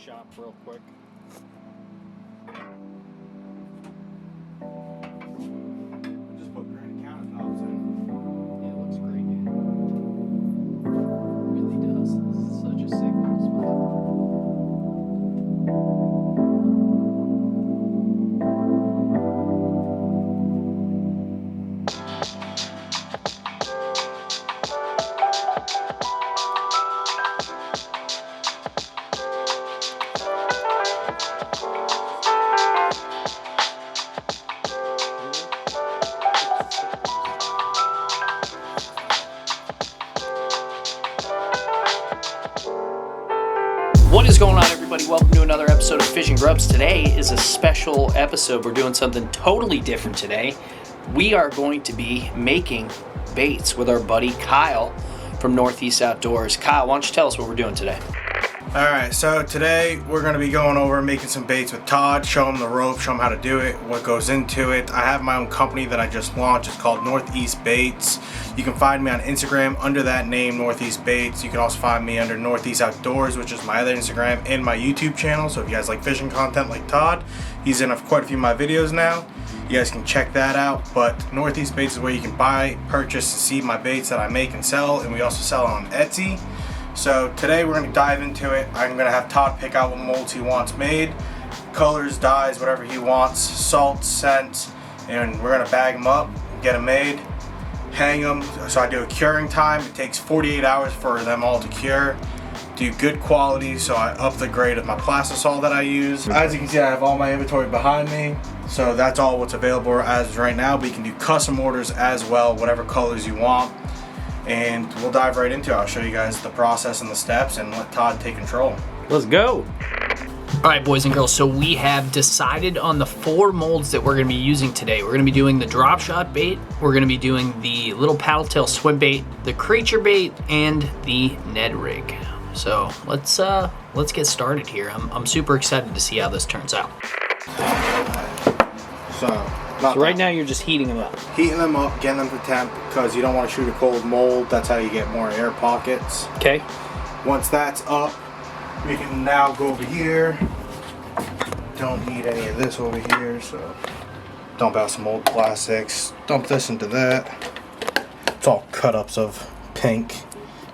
shop real quick. Just put granite countertops in. Yeah, it looks great, dude. It really does. This is such a sick little spot. What is going on, everybody? Welcome to another episode of Fishing GrubbZ. Today is a special episode. We're doing something totally different today. We are going to be making baits with our buddy Kyle from Northeast Outdoors. Kyle, why don't you tell us what we're doing today? Alright, so today we're going to be going over making some baits with Todd, show him the rope, show him how to do it, what goes into it. I have my own company that I just launched. It's called Northeast Baits. You can find me on Instagram under that name, Northeast Baits. You can also find me under Northeast Outdoors, which is my other Instagram, and my YouTube channel. So if you guys like fishing content like Todd, he's in quite a few of my videos now. You guys can check that out. But Northeast Baits is where you can buy, purchase, and see my baits that I make and sell, and we also sell on Etsy. So today we're going to dive into it. I'm going to have Todd pick out what molds he wants made, colors, dyes, whatever he wants, salts, scents, and we're going to bag them up, get them made, hang them. So I do a curing time. It takes 48 hours for them all to cure. Do good quality, so I up the grade of my plastisol that I use. As you can see, I have all my inventory behind me. So that's all what's available as right now, but you can do custom orders as well, whatever colors you want. And we'll dive right into it. I'll show you guys the process and the steps and let Todd take control. Let's go. All right, boys and girls, so we have decided on the 4 molds that we're gonna be using today. We're gonna be doing the drop shot bait, we're gonna be doing the little paddle tail swim bait, the creature bait, and the Ned rig. So let's get started here. I'm super excited to see how this turns out. So right now you're just heating them up. Heating them up, getting them to temp, because you don't want to shoot a cold mold. That's how you get more air pockets. Okay. Once that's up, we can now go over here. Don't need any of this over here, so dump out some old plastics. Dump this into that. It's all cut-ups of pink.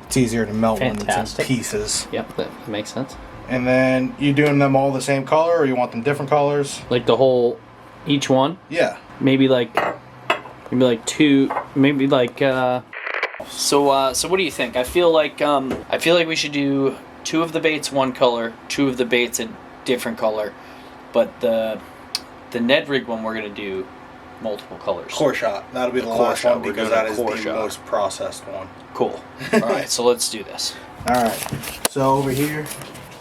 It's easier to melt when it's in pieces. Yep, that makes sense. And then you doing them all the same color, or you want them different colors? Like the whole, each one? Yeah. Maybe like 2, maybe like so what do you think? I feel like we should do 2 of the baits one color, 2 of the baits a different color, but the Ned rig one we're gonna do multiple colors. Core shot. That'll be the last one because that is the most processed one. Cool. All right, so let's do this. All right. So over here,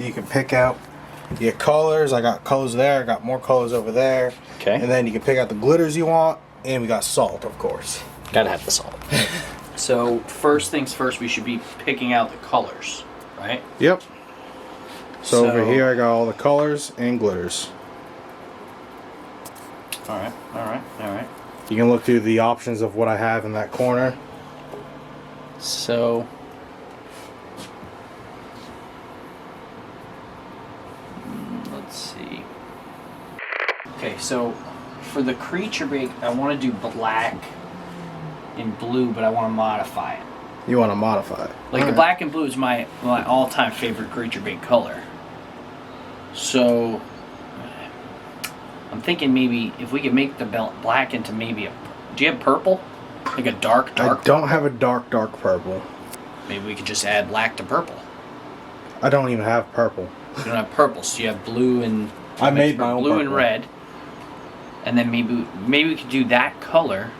you can pick out your colors. I got colors there. I got more colors over there. Okay. And then you can pick out the glitters you want, and we got salt, of course. Gotta have the salt. So first things first, we should be picking out the colors, right? Yep. So over here, I got all the colors and glitters. All right. All right. All right. You can look through the options of what I have in that corner. So let's see. Okay, so for the creature bait, I want to do black and blue, but I want to modify it. You want to modify it. Like the black and blue is my all-time favorite creature bait color. So I'm thinking maybe if we could make the black into maybe a. Do you have purple? Like a dark I don't have a dark purple. Maybe we could just add black to purple. I don't even have purple. You don't have purple, so you have blue and. I made my own blue purple. and red, and then maybe we could do that color,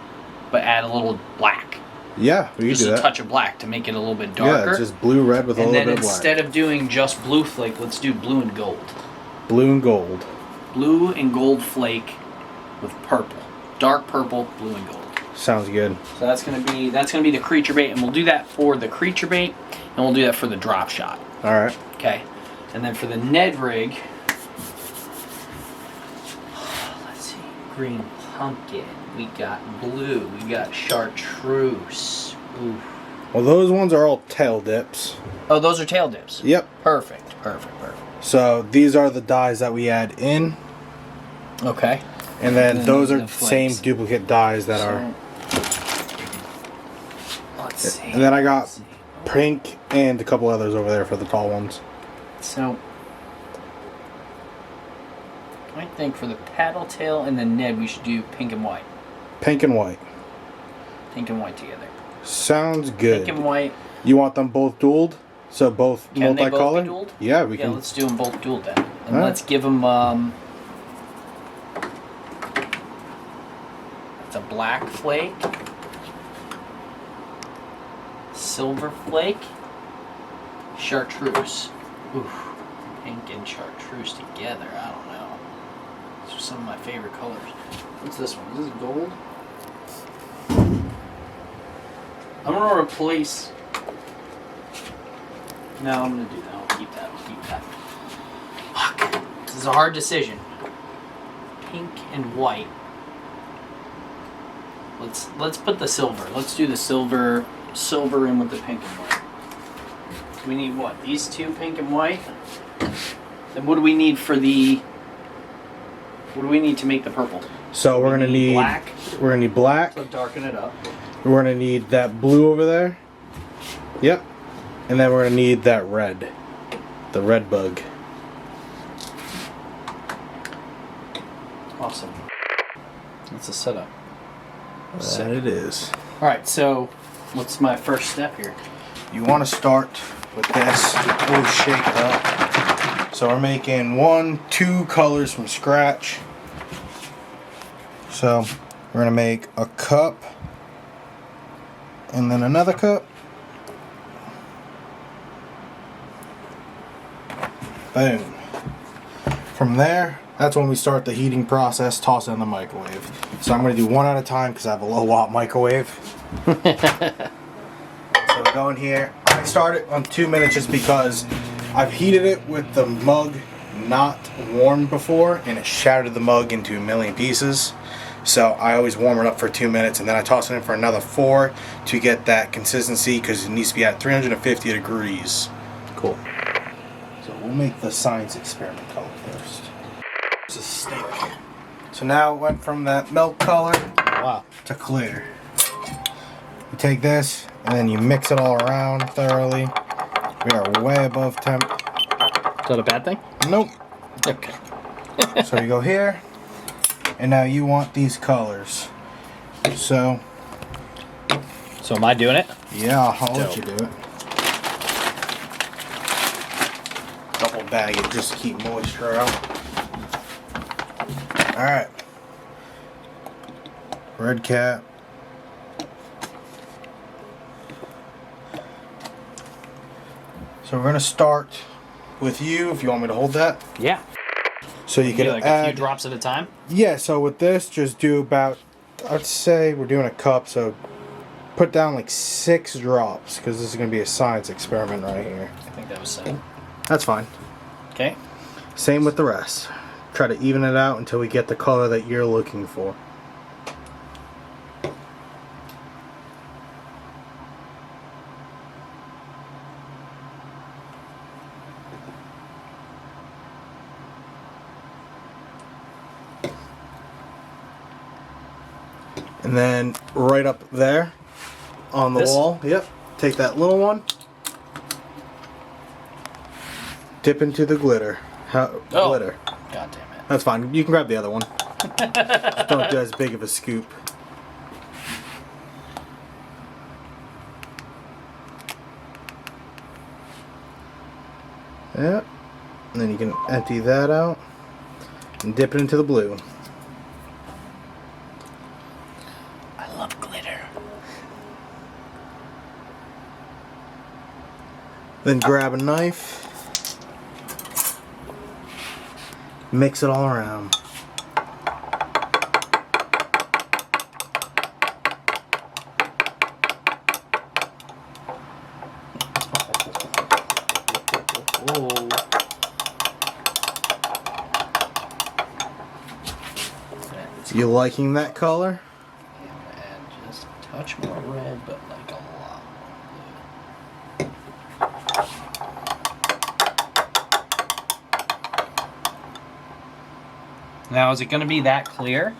but add a little black. Yeah, we could do that. Just a touch of black to make it a little bit darker. Yeah, it's just blue red with a little bit of black. And then instead of doing just blue flake, let's do blue and gold. Blue and gold. Blue and gold flake with purple, dark purple, blue and gold. Sounds good. So that's gonna be the creature bait, and we'll do that for the creature bait, and we'll do that for the drop shot. All right. Okay, and then for the Ned rig, let's see, green pumpkin. We got blue. We got chartreuse. Ooh. Well, those ones are all tail dips. Oh, those are tail dips. Yep. Perfect. Perfect. Perfect. So these are the dyes that we add in. Okay. And then those are the the same flakes. duplicate dyes that are. Let's see. And then I got pink and a couple others over there for the tall ones. So I think for the paddle tail and the Ned, we should do pink and white. Pink and white. Pink and white together. Sounds good. Pink and white. You want them both dualed? So both Can they both multicolored? be dualed? Yeah, we Yeah, can. let's do them both dual then. And Alright. let's give them, it's a black flake, silver flake, chartreuse. Oof, pink and chartreuse together, I don't know. These are some of my favorite colors. What's this one? Is this gold? I'm gonna replace. No, I'm gonna do that. I'll keep that. I'll keep that. Fuck. This is a hard decision. Pink and white. Let's put the silver. Let's do the silver in with the pink and white. We need what? These two pink and white? Then what do we need for the what do we need to make the purple? So we're gonna need black. We're gonna need black. So darken it up. We're gonna need that blue over there. Yep. And then we're gonna need that red. The red bug. Awesome. That's a setup. That it is. Alright, so what's my first step here? You want to start with this. We'll shake up. So we're making 2 colors from scratch. So we're gonna make a cup and then another cup. Boom. From there, that's when we start the heating process, toss it in the microwave. So I'm going to do one at a time because I have a low watt microwave. So we go in here. I start it on 2 minutes just because I've heated it with the mug not warmed before and it shattered the mug into a million pieces. So I always warm it up for 2 minutes and then I toss it in for another 4 to get that consistency because it needs to be at 350 degrees. Cool. So we'll make the science experiment color first. It's a stink. So now it went from that milk color to clear. You take this and then you mix it all around thoroughly. We are way above temp. Is that a bad thing? Nope. Okay. So you go here and now you want these colors. So am I doing it? yeah, I'll let you do it. Double bag it just to keep moisture out. Alright. Red cap. So we're going to start with you if you want me to hold that. Yeah. So you can Do like add a few drops at a time? Yeah, so with this just do about, I'd say we're doing a cup, so put down like 6 drops because this is going to be a science experiment right here. I think that was 7. That's fine. Okay. Same with the rest. Try to even it out until we get the color that you're looking for. And then right up there on the wall, yep, take that little one, dip into the glitter. Glitter. God damn it. That's fine. You can grab the other one. Just don't do as big of a scoop. Yep. And then you can empty that out and dip it into the blue. I love glitter. Then grab a knife. Mix it all around. Oh. You liking that color? Yeah, I'm gonna add just a touch more red, but like a lot more blue. Now, is it going to be that clear?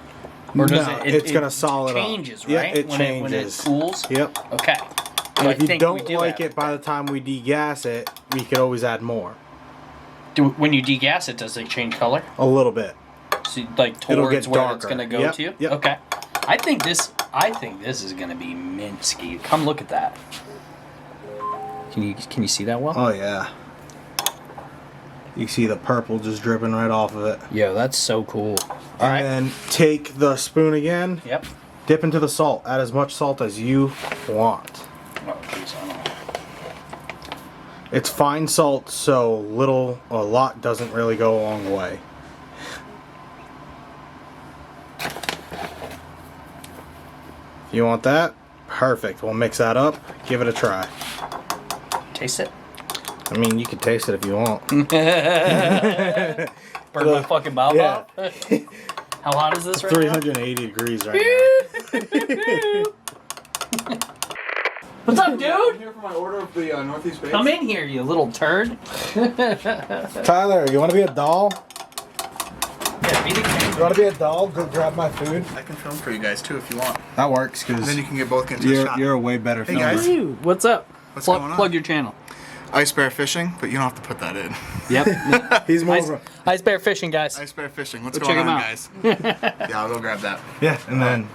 Or does No, it it's going to solid changes, up. right? Yeah, it when changes. When it cools? Yep. Okay. And if you don't like it by the time we degas it, we could always add more. When you degas it, does it change color? A little bit. So, like It'll towards get where darker. it's going to go Yep, to? yep. Okay. I think this is going to be Minsky. Come look at that. Can you see that well? Oh, yeah. You see the purple just dripping right off of it. Yo, that's so cool. All right. And then take the spoon again. Yep. Dip into the salt. Add as much salt as you want. Oh, geez, I don't know. It's fine salt, so a lot doesn't really go a long way. If you want that, perfect. We'll mix that up. Give it a try. Taste it. I mean, you can taste it if you want. Burn my fucking mouth off. How hot is this right 380 degrees right now. What's up, dude? I'm here for my order of the Northeast Baits. Come in here, you little turd. Tyler, you want to be a doll? Yeah, be the king. You want to be a doll? Go grab my food. I can film for you guys too if you want. That works because Then you can get both into a shot. you're a way better Hey, filmer. guys. What's up? What's going on? Plug your channel. Ice Bear Fishing, but you don't have to put that in. Yep. He's more of a, Ice Bear Fishing, guys. Ice Bear Fishing. What's Go going check on, 'em out. guys? Yeah, I'll go grab that. yeah, and then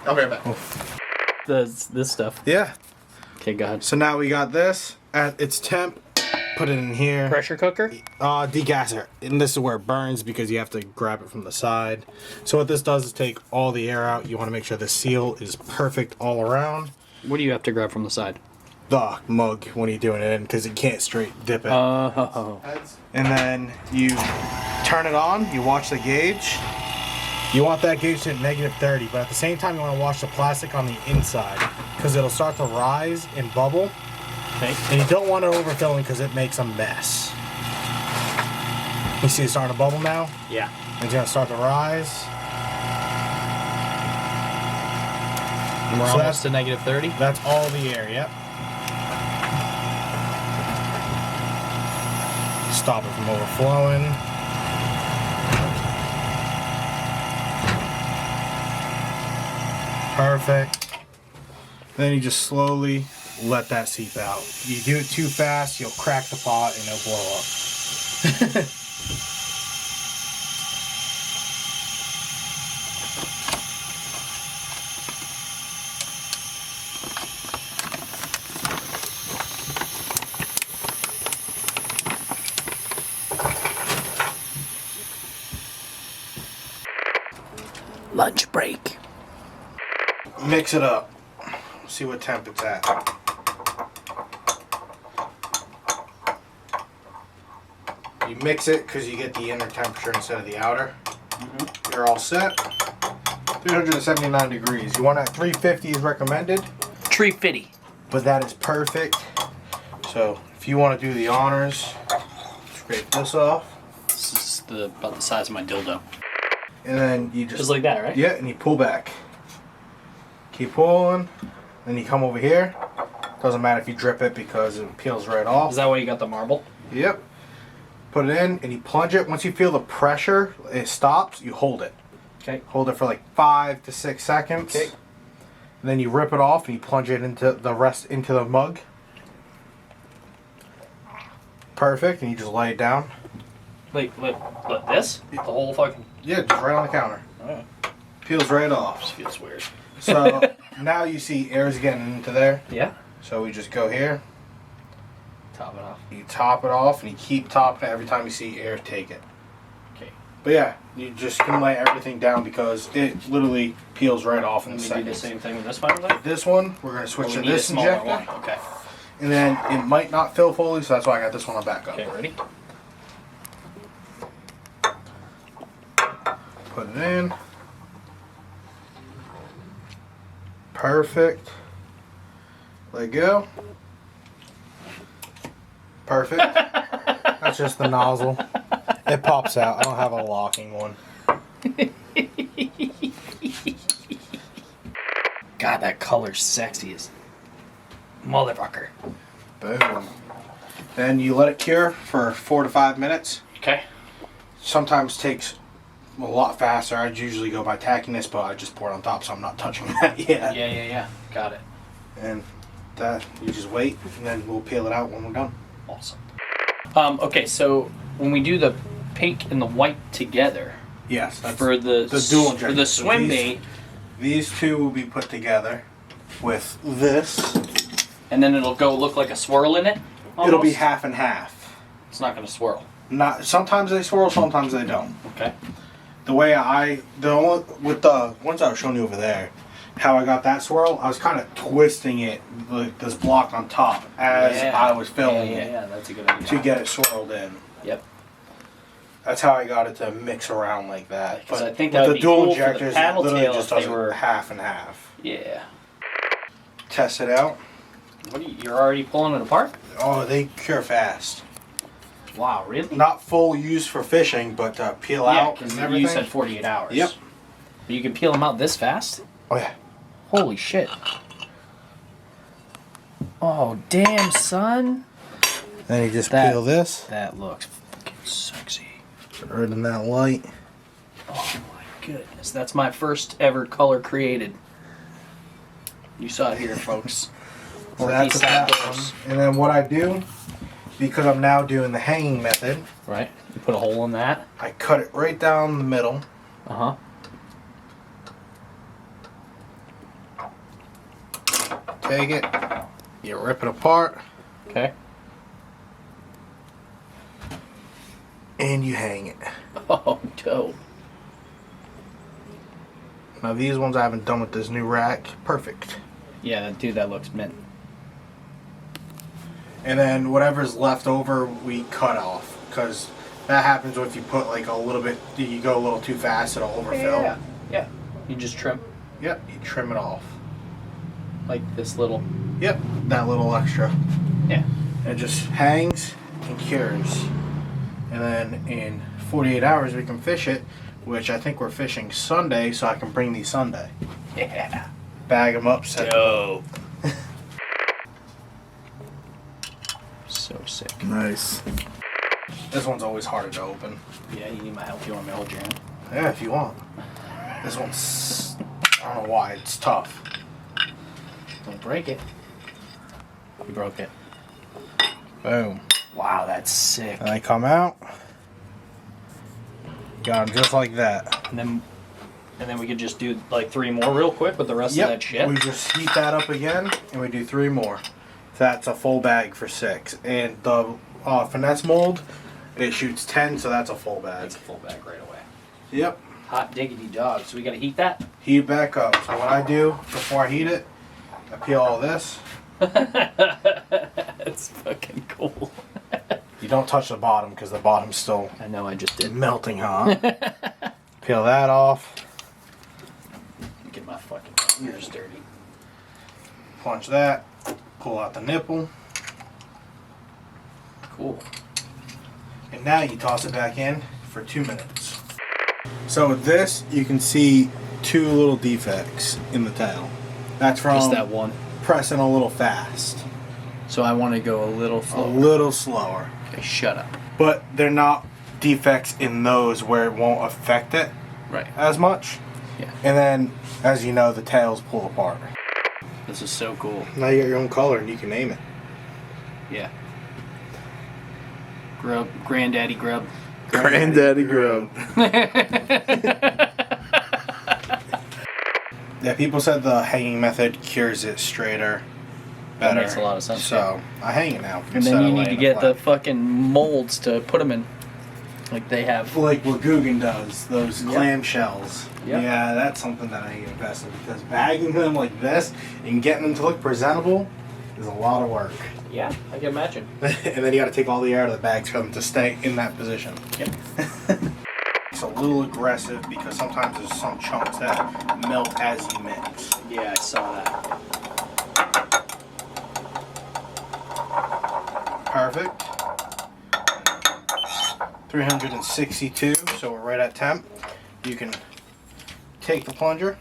I'll be right back. This stuff. yeah. Okay, go ahead. So now we got this at its temp. Put it in here. Pressure cooker? Degasser. And this is where it burns because you have to grab it from the side. So what this does is take all the air out. You want to make sure the seal is perfect all around. What do you have to grab from the side? The mug when you're doing it in because you can't straight dip it. Heads. And then you turn it on. You watch the gauge. You want that gauge to -30, but at the same time you want to watch the plastic on the inside because it'll start to rise and bubble. Okay. And you don't want it overfilling because it makes a mess. You see it starting to bubble now? Yeah. It's going to start to rise. And we're So almost to -30? That's all the air, yep. Stop it from overflowing. Perfect. Then you just slowly let that seep out. You do it too fast, you'll crack the pot and it'll blow up. Lunch break. Mix it up. See what temp it's at. You mix it because you get the inner temperature instead of the outer. You're all set. 379 degrees. You want at 350 is recommended, Tree fitty. but that is perfect. So if you want to do the honors, scrape this off. This is about the size of my dildo. And then you Just like that, right? yeah, and you pull back. Keep pulling. Then you come over here. Doesn't matter if you drip it because it peels right off. Is that why you got the marble? Yep. Put it in and you plunge it. Once you feel the pressure, it stops, you hold it. Okay. Hold it for like 5 to 6 seconds. Okay. And then you rip it off and you plunge it into the rest into the mug. Perfect. And you just lay it down. Like this? The whole fucking... Yeah, just right on the counter. Oh, Peels right off. this feels weird. So now you see air's getting into there. Yeah? So we just go here. Top it off. You top it off and you keep topping it every time you see air take it. Okay. But yeah, you just can lay everything down because it literally peels right off in Let me do seconds. the same thing with this one, then? This one, we're going to switch We to need a this smaller injector. one. Okay. And then it might not fill fully, so that's why I got this one on backup. Okay, ready? Put it in. Perfect. Let go. Perfect. That's just the nozzle. It pops out. I don't have a locking one. God, that color's sexy as motherfucker. Boom. Then you let it cure for 4 to 5 minutes. Okay. Sometimes takes a lot faster. I'd usually go by tacking this, but I just pour it on top, so I'm not touching that yet. Yeah. Got it. And that, you just wait, and then we'll peel it out when we're done. Awesome. Okay, so when we do the pink and the white together, yes, that's for the dual for injector. the So swim bait, these two will be put together with this. and then it'll go look like a swirl in it. Almost. It'll be half and half. It's not going to swirl. Not sometimes they swirl, sometimes they don't. Okay. The way with the ones I was showing you over there, how I got that swirl, I was kind of twisting it, like this block on top, as I was filling it. Yeah, that's a good idea. To get it swirled in. Yep. That's how I got it to mix around like that. Because But I think with that the would be dual cool for the injectors, it paddle literally tail just if they does were. half and half. Yeah. Test it out. You're already pulling it apart? Oh, they cure fast. Wow, really? Not full use for fishing, but peel out because and you everything. said 48 hours. Yep. But you can peel them out this fast? Oh yeah. Holy shit. Oh, damn, son. Then you just That- peel this. That looks fucking sexy. Right in that light. Oh my goodness. That's my first ever color created. You saw it here, folks. So Or that's these what that outdoors. one. And then what I do, because I'm now doing the hanging method, Right? You put a hole in that. I cut it right down the middle. Uh-huh. Take it, you rip it apart, Okay. and you hang it. Oh, dope. Now these ones I haven't done with this new rack. Perfect. Yeah, dude, that looks mint. And then whatever's left over, we cut off. Because that happens if you put like a little bit, you go a little too fast, it'll overfill. Yeah. You just trim, Yep, you trim it off. like this little... Yep, that little extra. Yeah. It just hangs and cures. And then in 48 hours we can fish it, which I think we're fishing Sunday, so I can bring these Sunday. Yeah. Bag them up, set Dope. So sick. Nice. This one's always harder to open. Yeah, you need my help. You want me to hold your hand? Yeah, if you want. This one's, I don't know why, it's tough. Don't break it. You broke it. Boom. Wow, that's sick. And they come out. Got them just like that. And then we could just do like 3 more real quick with the rest of that shit. We just heat that up again, and we do 3 more. That's a full bag for 6. And the finesse mold, it shoots 10, so that's a full bag. That's a full bag right away. Yep. Hot diggity dog. So we gotta heat that? Heat it back up. So what I do before I heat it, I peel all this. That's fucking cool. You don't touch the bottom because the bottom's still I know, I just did. melting hot. Peel that off. Get my fucking ears dirty. Punch that. Pull out the nipple. Cool. And now you toss it back in for 2 minutes. So with this, you can see 2 little defects in the tail. That's from Just that one. pressing a little fast. So I want to go a little A slower. little slower. Okay, shut up. But they're not defects in those where it won't affect it Right. as much. Yeah. And then, as you know, the tails pull apart. This is so cool. Now you got your own color and you can name it. Yeah. Grub. Granddaddy Grub. Granddaddy Grub. Yeah, people said the hanging method cures it straighter, That better. makes a lot of sense, So I hang it now. And then you need to get the fucking molds to put them in. Like they have. like what Guggen does, those Yep. clamshells. Yep. Yeah, that's something that I need to invest in because bagging them like this and getting them to look presentable is a lot of work. Yeah, I can imagine. And then you got to take all the air out of the bags for them to stay in that position. Yep. It's a little aggressive because sometimes there's some chunks that melt as you mix. Yeah, I saw that. Perfect. 362, so we're right at temp. You can take the plunger.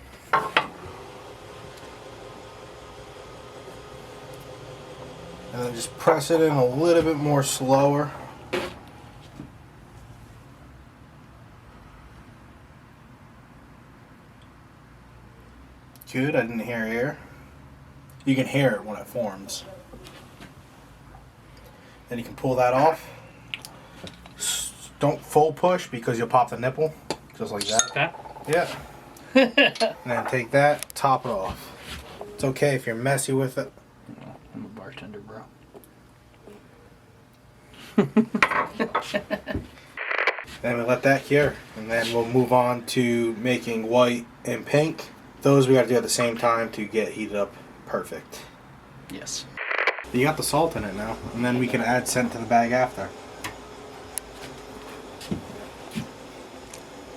And then just press it in a little bit more slower. good. I didn't hear air. You can hear it when it forms. Then you can pull that off. Don't full push because you'll pop the nipple. Just like that. Okay. Yeah. And then take that, top it off. It's okay if you're messy with it. I'm a bartender, bro. Then we let that cure. And then we'll move on to making white and pink. Those we gotta do at the same time to get heated up perfect. Yes. You got the salt in it now. And then we can add scent to the bag after.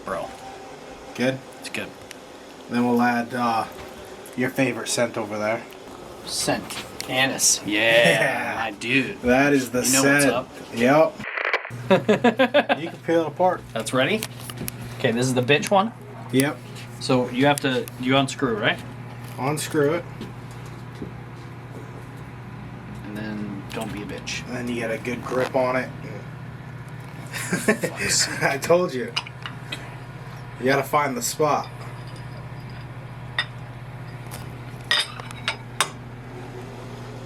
Bro. Good? It's good. Then we'll add your favorite scent over there. Scent. Anise. Yeah, my dude. That is the You know scent. what's Yep. You can peel it apart. That's ready? Okay, this is the bitch one. Yep. So you unscrew, right? Unscrew it. And then don't be a bitch. And then you get a good grip on it. I told you. You gotta find the spot.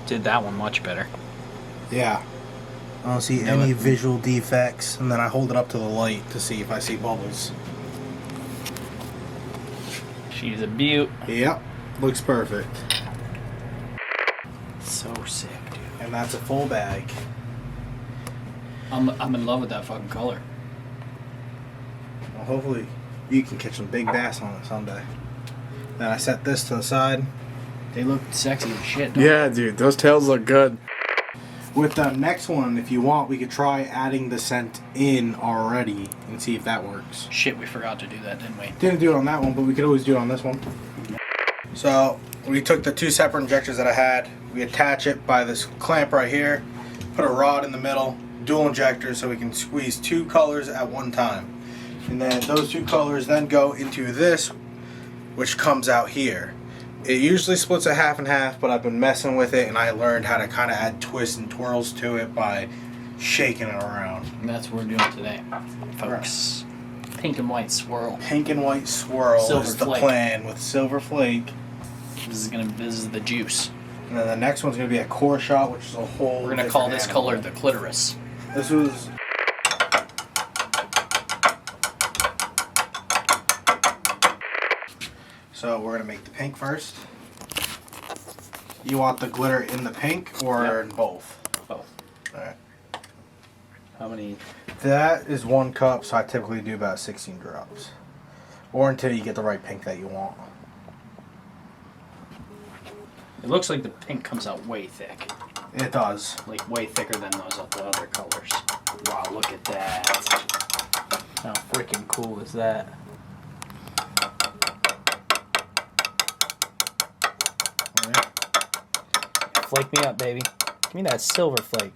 Did that one much better. Yeah. I don't see any visual defects. And then I hold it up to the light to see if I see bubbles. She's a beaut. Yep. Looks perfect. So sick, dude. And that's a full bag. I'm in love with that fucking color. Well, hopefully you can catch some big bass on it someday. Then I set this to the side. They look sexy as shit, don't Yeah, dude, those tails look good. With the next one, if you want, we could try adding the scent in already and see if that works. they? Shit, we forgot to do that, didn't we? Didn't do it on that one, but we could always do it on this one. So we took the two separate injectors that I had. We attach it by this clamp right here. Put a rod in the middle, dual injectors, so we can squeeze two colors at one time. And then those two colors then go into this, which comes out here. It usually splits a half and half, but I've been messing with it and I learned how to kind of add twists and twirls to it by shaking it around. And that's what we're doing today, folks. Pink and white swirl. Pink and white swirl Silver is the flake. plan with silver flake. This is the juice. And then the next one's gonna be a core shot, which is a whole. We're gonna call different this animal. color the clitoris. This was. So we're gonna make the pink first. You want the glitter in the pink or Yep. in both? Both. Alright. How many? That is 1 cup, so I typically do about 16 drops. Or until you get the right pink that you want. It looks like the pink comes out way thick. It does. Like way thicker than those the other colors. Wow, look at that. How freaking cool is that? Alright. Flake me up, baby. Give me that silver flake.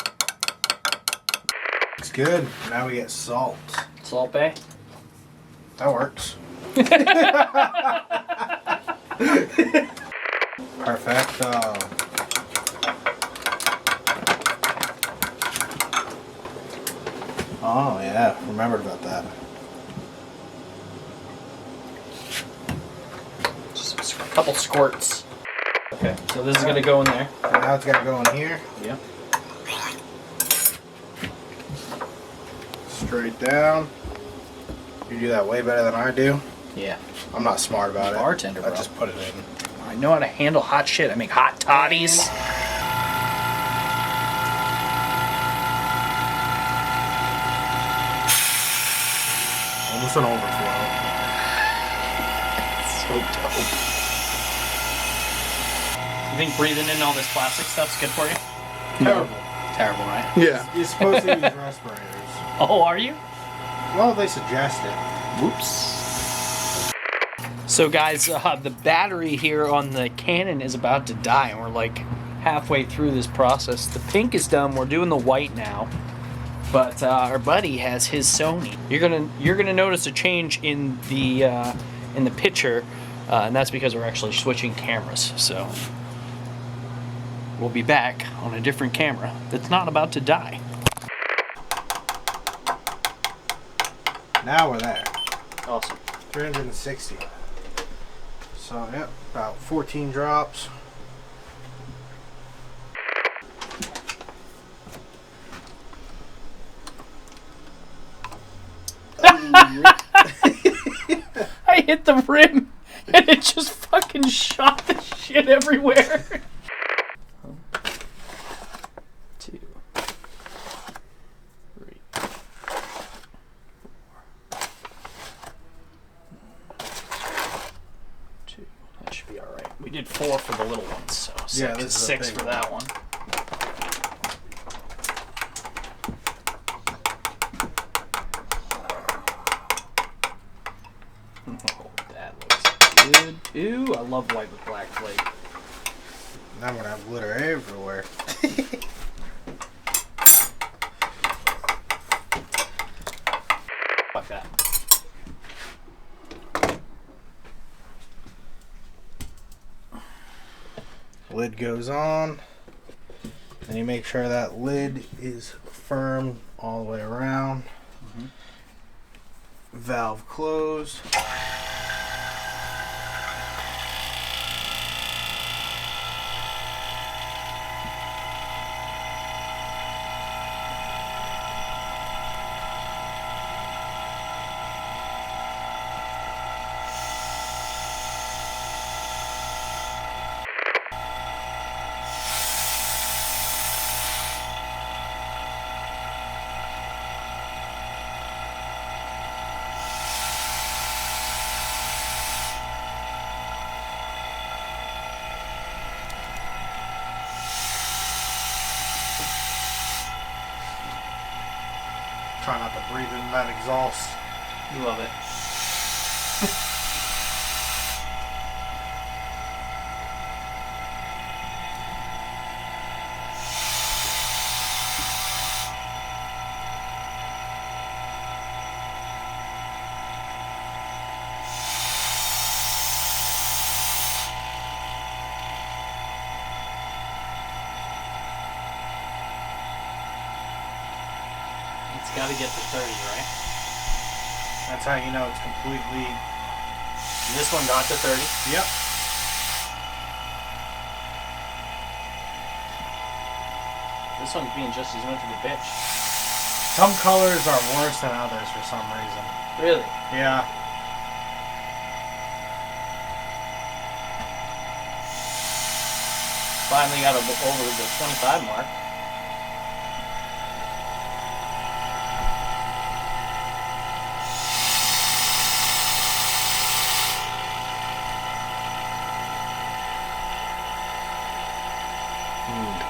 Looks good. Now we get salt. Salt Bay? That works. Perfecto. Oh yeah, remembered about that. Just a couple squirts. Okay, so this is gonna go in there. And now it's got to go in here. Yep. Straight down. You do that way better than I do. Yeah. I'm not smart about it. Bartender, I bro. just put it in. I know how to handle hot shit. I make hot toddies. Almost an overflow. So dope. You think breathing in all this plastic stuff's good for you? Terrible. Terrible, right? Yeah. You're supposed to use respirators. Oh, are you? Well, they suggest it. Whoops. So guys, the battery here on the Canon is about to die, and we're like halfway through this process. The pink is done. We're doing the white now, but our buddy has his Sony. You're gonna notice a change in the picture, and that's because we're actually switching cameras. So we'll be back on a different camera that's not about to die. Now we're there. Awesome. 360. So, yep, about 14 drops. I hit the rim and it just fucking shot the shit everywhere. 2, 3, 4. That should be alright. We did 4 for the little ones, so 6, yeah, this is 6 for that one. Oh, that looks good. Ooh, I love white with black flake. Now I'm gonna have glitter everywhere. Fuck that. Lid goes on, and you make sure that lid is firm all the way around. Valve closed. Try not to breathe in that exhaust. You love it. It's got to get to 30, right? That's how you know it's completely. This one got to 30. Yep. This one's being just as much of a bitch. Some colors are worse than others for some reason. Really? Yeah. Finally got over the 25 mark.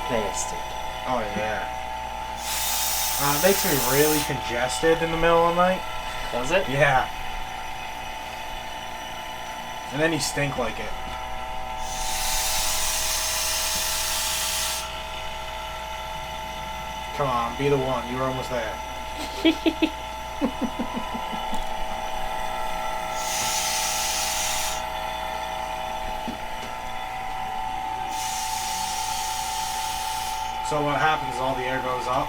Plastic. Oh yeah. It makes me really congested in the middle of the night. Does it? Yeah. And then you stink like it. Come on, be the one. You were almost there. So what happens is all the air goes up,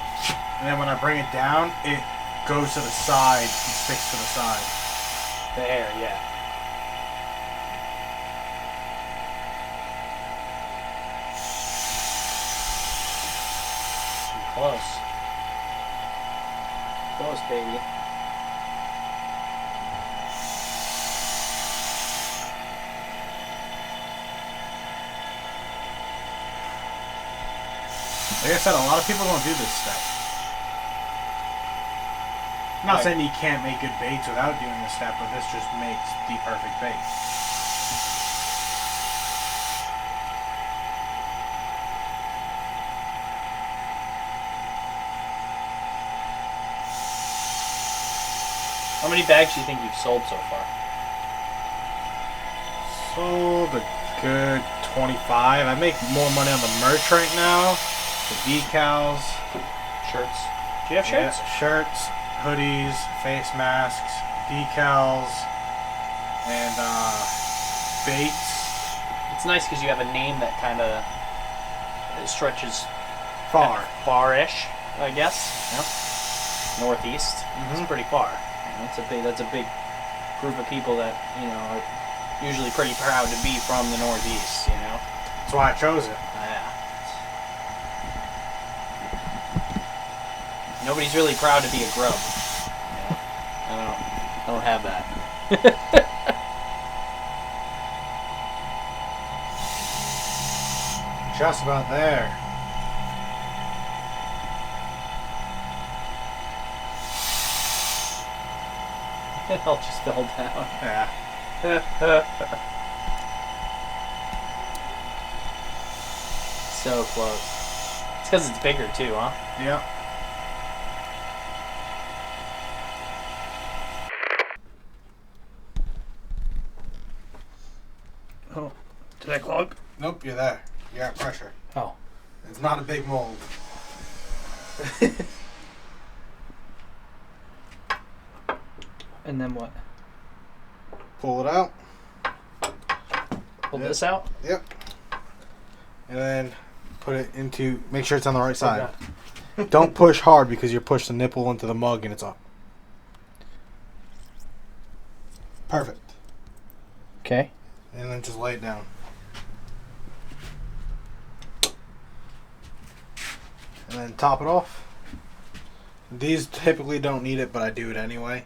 and then when I bring it down, it goes to the side and sticks to the side. The air, yeah. Close. Close, baby. Like I said, a lot of people don't do this step. I'm not saying you can't make good baits without doing this step, but this just makes the perfect bait. How many bags do you think you've sold so far? Sold a good 25. I make more money on the merch right now. The decals. Shirts. Do you have shirts? Yeah, shirts, hoodies, face masks, decals, and baits. It's nice because you have a name that kind of stretches far-ish, I guess. Yep. Northeast. It's pretty far. That's a big group of people that usually pretty proud to be from the Northeast, you know? That's why I chose it. Yeah. Nobody's really proud to be a grub. You know? I don't have that. Just about there. It all just fell down. Yeah. So close. It's because it's bigger too, huh? Yep. Oh, did I clog? Nope, you're there. You're at pressure. Oh. It's not a big mold. And then what? Pull it out. Pull this out? Yep. And then put it into, make sure it's on the right side. Don't push hard because you push the nipple into the mug and it's up. Perfect. Okay. And then just lay it down. And then top it off. These typically don't need it, but I do it anyway.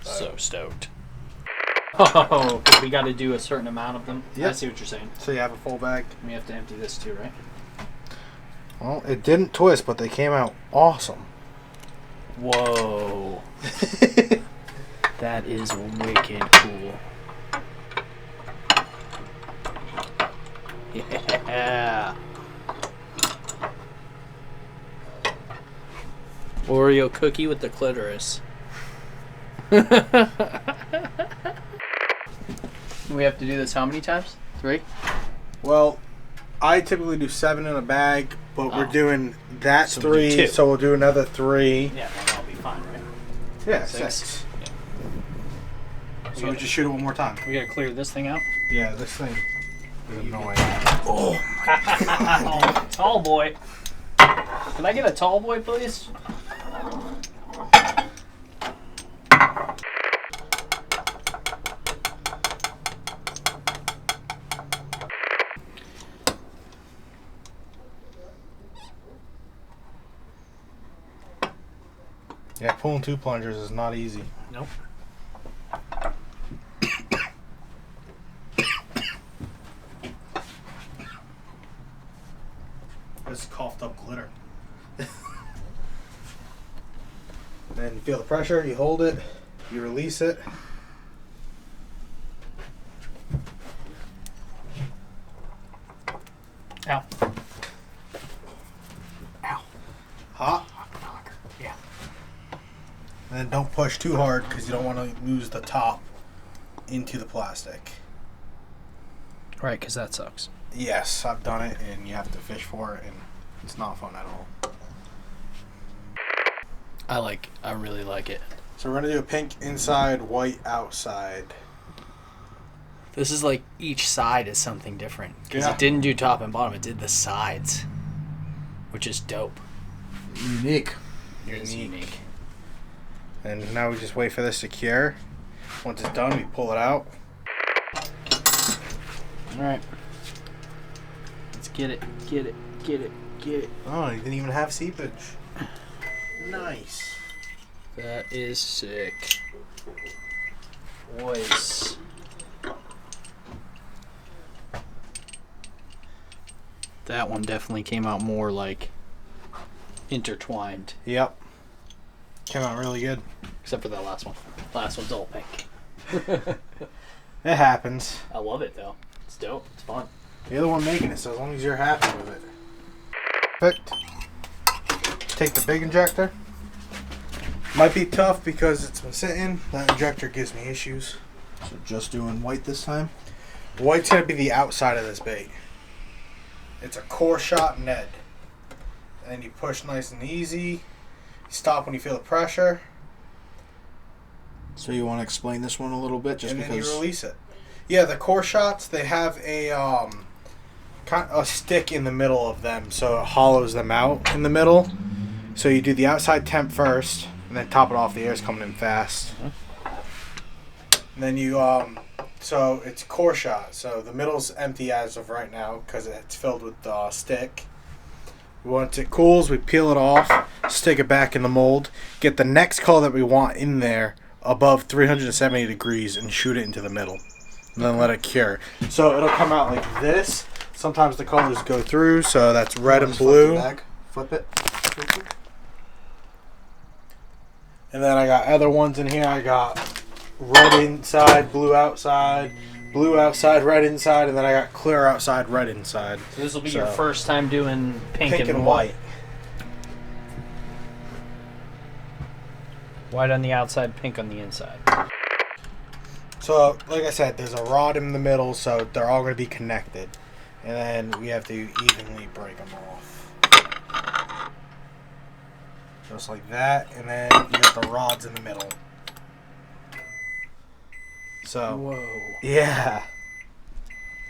So stoked. Oh, 'cause we got to do a certain amount of them. Yep. I see what you're saying. So you have a full bag. We have to empty this too, right? Well, it didn't twist, but they came out awesome. Whoa. That is wicked cool. Yeah. Oreo cookie with the clitoris. We have to do this how many times? 3? Well, I typically do 7 in a bag, but we're doing that So we'll do 3, 2. so we'll do another 3. Yeah, that'll be fine, right? Yeah, 6. 6. Yeah. So we just shoot it one more time. We gotta clear this thing out. Yeah, this thing. There's no way. Oh, tall boy. Can I get a tall boy, please? Yeah, pulling 2 plungers is not easy. Nope. This coughed up glitter. Then you feel the pressure, you hold it, you release it. Ow. Ow. Hot. Yeah. And then don't push too hard because you don't want to lose the top into the plastic. Right, because that sucks. Yes, I've done it, and you have to fish for it, and it's not fun at all. I really like it. So we're gonna do a pink inside, white outside. This is like each side is something different. Because Yeah. it didn't do top and bottom, it did the sides. Which is dope. Unique. It is unique. And now we just wait for this to cure. Once it's done, we pull it out. Alright. Let's get it, get it, get it, get it. Oh, you didn't even have seepage. Nice. That is sick. Boys. That one definitely came out more like intertwined. Yep. Came out really good. Except for that last one. Last one's all pink. It happens. I love it though. It's dope. It's fun. You're the one making it, so as long as you're happy with it. Perfect. Take the big injector. Might be tough because it's been sitting. That injector gives me issues. So just doing white this time. White's going to be the outside of this bait. It's a core shot Ned. And you push nice and easy. You stop when you feel the pressure. So you want to explain this one a little bit, just and because? then you release it. Yeah, the core shots, they have a stick in the middle of them, so it hollows them out in the middle. So you do the outside temp first, and then top it off. The air's coming in fast. And then you so it's core shot. So the middle's empty as of right now because it's filled with stick. Once it cools, we peel it off, stick it back in the mold, get the next color that we want in there above 370 degrees, and shoot it into the middle. And then let it cure. So it'll come out like this. Sometimes the colors go through, so that's red and blue. Flip it. And then I got other ones in here. I got red inside, blue outside, red inside, and then I got clear outside, red inside. So this will be your first time doing pink and white. White on the outside, pink on the inside. So, like I said, there's a rod in the middle, so they're all going to be connected. And then we have to evenly break them off. Just like that, and then you got the rods in the middle. So, whoa. Yeah.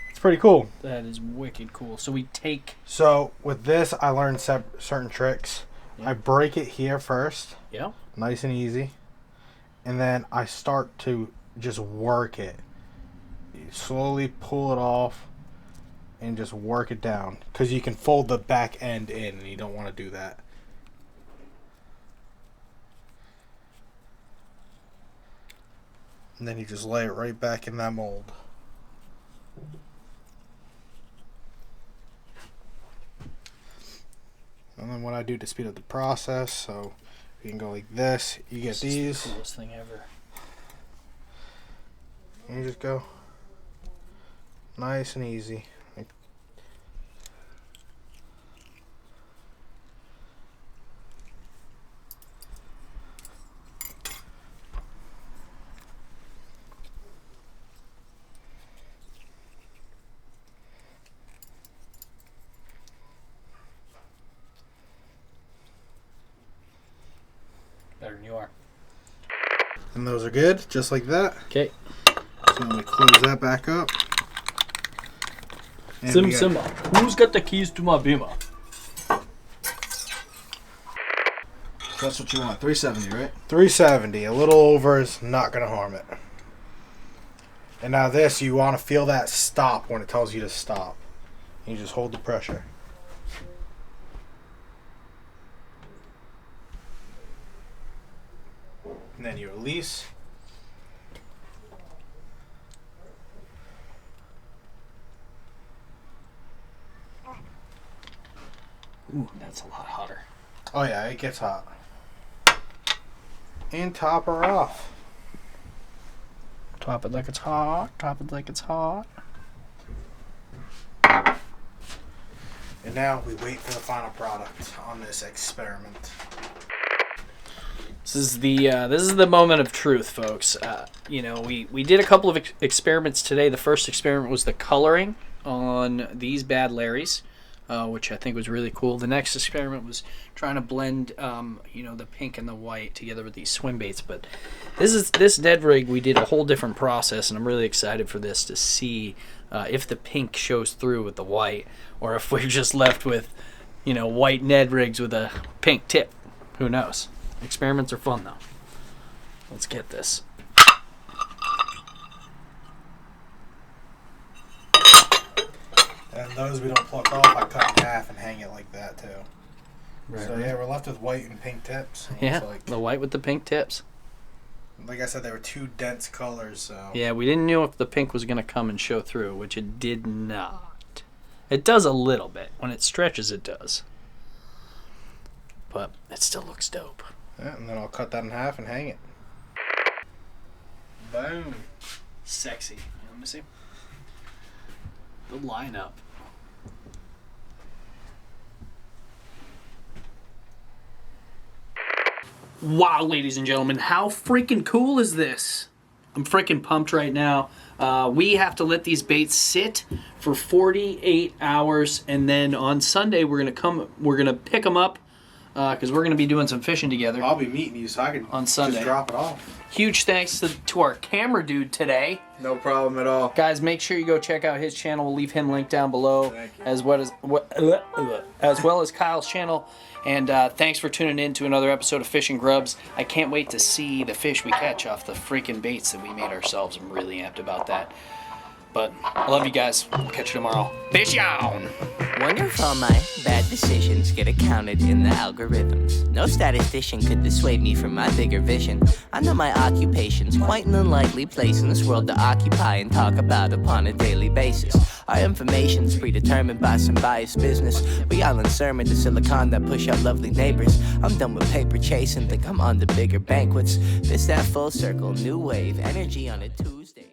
It's pretty cool. That is wicked cool. So we take... So, with this, I learned certain tricks. Yeah. I break it here first. Yeah. Nice and easy. And then I start to just work it. You slowly pull it off and just work it down. Because you can fold the back end in, and you don't want to do that. And then you just lay it right back in that mold. And then what I do to speed up the process, so you can go like this. You get these. This is the coolest thing ever. And you just go nice and easy. Better than you are. And those are good, just like that. Okay. So I'm going to close that back up. And Sim, who's got the keys to my Beamer? So that's what you want, 370, right? 370, a little over is not going to harm it. And now this, you want to feel that stop when it tells you to stop. You just hold the pressure. And then you release. Ooh, that's a lot hotter. Oh yeah, it gets hot. And top her off. Top it like it's hot. Top it like it's hot. And now we wait for the final product on this experiment. This is the moment of truth, folks. You know, we did a couple of experiments today. The first experiment was the coloring on these bad Larrys, which I think was really cool. The next experiment was trying to blend, you know, the pink and the white together with these swim baits. But this Ned rig, we did a whole different process, and I'm really excited for this to see if the pink shows through with the white, or if we're just left with, you know, white Ned rigs with a pink tip. Who knows? Experiments are fun, though. Let's get this. And those we don't pluck off, I cut in half and hang it like that too. Right. So yeah, we're left with white and pink tips. Yeah, Like, the white with the pink tips. like I said, they were two dense colors, so. Yeah, we didn't know if the pink was going to come and show through, which it did not. It does a little bit. When it stretches, it does. But it still looks dope. Yeah, and then I'll cut that in half and hang it. Boom. Sexy. Let me see. The lineup. Wow, ladies and gentlemen, how freaking cool is this? I'm freaking pumped right now. We have to let these baits sit for 48 hours, and then on Sunday we're gonna pick them up because we're gonna be doing some fishing together. I'll be meeting you so I can on Sunday. just drop it off. Huge thanks to our camera dude today. No problem at all. Guys, make sure you go check out his channel. We'll leave him linked down below, as well as Kyle's channel. And thanks for tuning in to another episode of Fishing Grubs. I can't wait to see the fish we catch off the freaking baits that we made ourselves. I'm really amped about that. But I love you guys. We'll catch you tomorrow. Fish on! Wonder if all my bad decisions get accounted in the algorithms. No statistician could dissuade me from my bigger vision. I know my occupation's quite an unlikely place in this world to occupy and talk about upon a daily basis. Our information's predetermined by some biased business. We all in sermon to silicon that push out lovely neighbors. I'm done with paper chasing, think I'm on to bigger banquets. This that full circle, new wave, energy on a Tuesday.